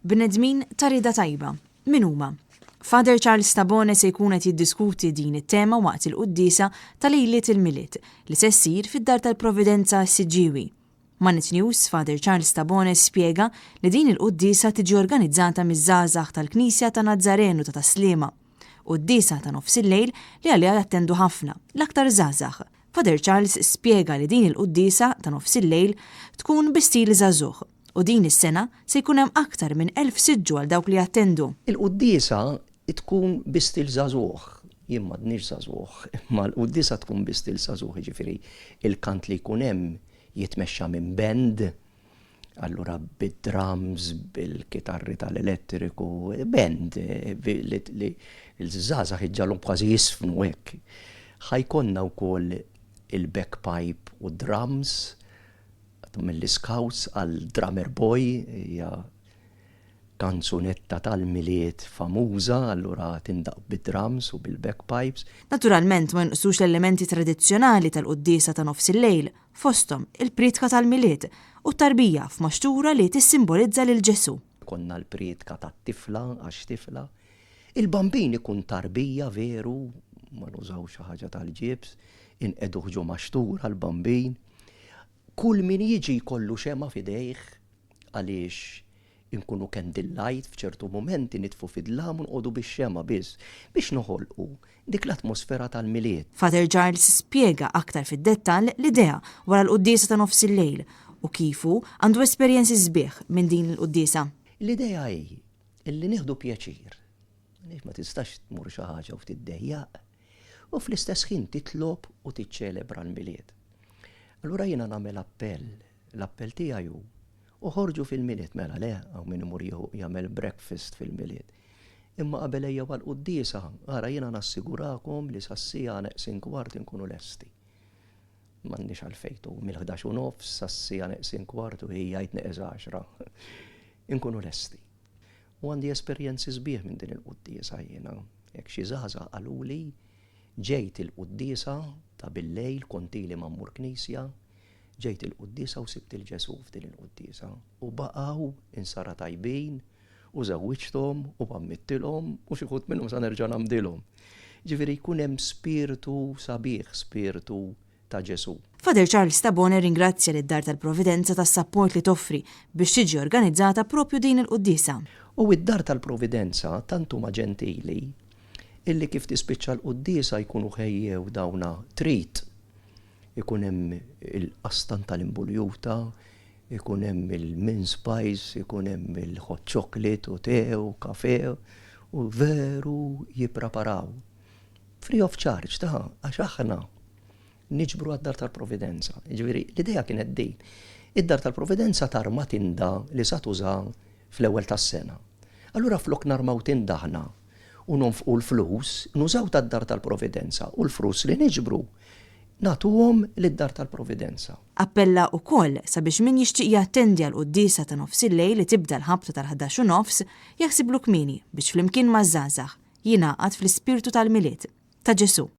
bnedmin ta' rieda tajba. Min huma? Father Charles Tabone se jkun qed jiddiskuti din it-tema waqt il-qudiesa tal-Lejliet il-Milied li se ssir fid-Dar tal-Providenza Siġġiewi. Mannet News, Father Charles Tabone spjega li din il-qudiesa tiġi organizzata miż-żgħażagħ tal-Knisja ta' Nazzarenu ta' Taslima. Qudiesa ta' nofs il-lejl li għaliha jattendu ħafna, l-aktar żgħażagħ. Father Charles spjega li din il-qudiesa ta' nofs il-lejl tkun bi stil żagħżugħ u din is-sena se jkun hemm aktar minn 1000 siġġu għal dawk li jattendu. Il-qudiesa tkun bi stil żagħżugħ. Jien m'għadniex żagħżugħ, imma l-qudiesa tkun bi stil żagħżugħ, jiġifieri il-kant li jkun hemm jitmexxa minn band, allura bid-drums, bil-kitarri tal-elettriku, band li l-żgħażagħ iġġalhom kważi jisfnu hekk. Ħajkonna wkoll il-backpipe u drums mill-Scouts għal Drummer Boy, hija kanzunetta tal-miliet famuża, allura tindaq bid-drums u bil-backpipes. Naturalment ma jinqsux l-elementi tradizzjonali tal-qudiesa ta' nofs il-lejl, fosthom il-priedka tal-miliet u tarbija f'maxtura li tissimbolizza lil Ġesu. Konna l-priedka tat-tifla għax tifla. Il-bambin ikun tarbija veru, ma nużaw xi ħaġa tal-ġibs, inqedu ħġu maxtura l-bambin. Kull min jiġi jkollu xema f'idejh għaliex inkunu candlelight f'ċertu momenti nitfu fid-dlam u nqogħdu bix-xema biss biex noħolqu dik l-atmosfera tal-miliet. Father Charles spjega aktar fid-dettall l-idea wara l-qudiesa ta' nofs il-lejl u kifu għandu esperjenzi sbieħ minn din il-qudiesa. L-idea hi illi nieħdu pjaċir. Għaliex ma tistax tmur xi ħaġa u tiddejjaq u fl-istess ħin titlob u tiċċelebra l-miliet. Allura jiena nagħmel l-appell tiegħi hu uħorġu fil-miliet mela le hawn min imur jagħmel breakfast fil-miliet. Imma qabel ejja għall-qudiesa, ara jiena nassigurakom li sassija neqsin kwart inkunu lesti. M'għandniex għalfejtu mill-11 u nofs sassija neqsin kwart u hija jitneqes 10. Inkunu lesti. U għandi esperjenzi sbieħ minn din il-qudiesa jiena. Jekk xi żgħażagħ qaluli ġejt il-qudiesa ta' bil-lejl kontili mammur knisja, ġejt il-qudiesa u sibt il-Ġesu f'din il-qudiesa. U baqgħu insara tajbin u żewwiġthom u bammittilhom u xi ħud minnhom sa nerġa' nagħmdilhom. Ġifieri jkun hemm spiritu sabiħ, spiritu ta' Ġesu. Father Charles Tabone ringrazzja lid-Dar tal-Providenza tas-sapport li toffri biex tiġi organizzata propju din il-qudiesa. U id-Dar tal-Providenza tantu ma' ġentili illi kif tispiċċa l-qudiesa jkunu ħejjew dawna treat. Ikun hemm il-qastan tal-imbuljuta, ikun hemm il-mince pies, ikun hemm il-hot chocolate u te u kafe u veru jippreparaw. Free of charge għax aħna niġbru għad-Dar tal-Providenza. Ġifieri l-idea kienet din. Id-Dar tal-Providenza tarma tinda li sa tuża fl-ewwel tas-sena. Allura flok narmaw tinda aħna u nonfqu l-flus, nużaw tad-Dar tal-Providenza u l-flus li niġbru nagħtuhom lid-Dar tal-Providenza. Appella wkoll sabiex min jixtieq jattendi għall-qudiesa ta' nofs il-lejl li tibda l-ħabta tal-11 u nofs jaħsiblu kmieni biex flimkien maż-żgħażagħ jingħaqad fl-ispirtu tal-miliet ta' Ġesu.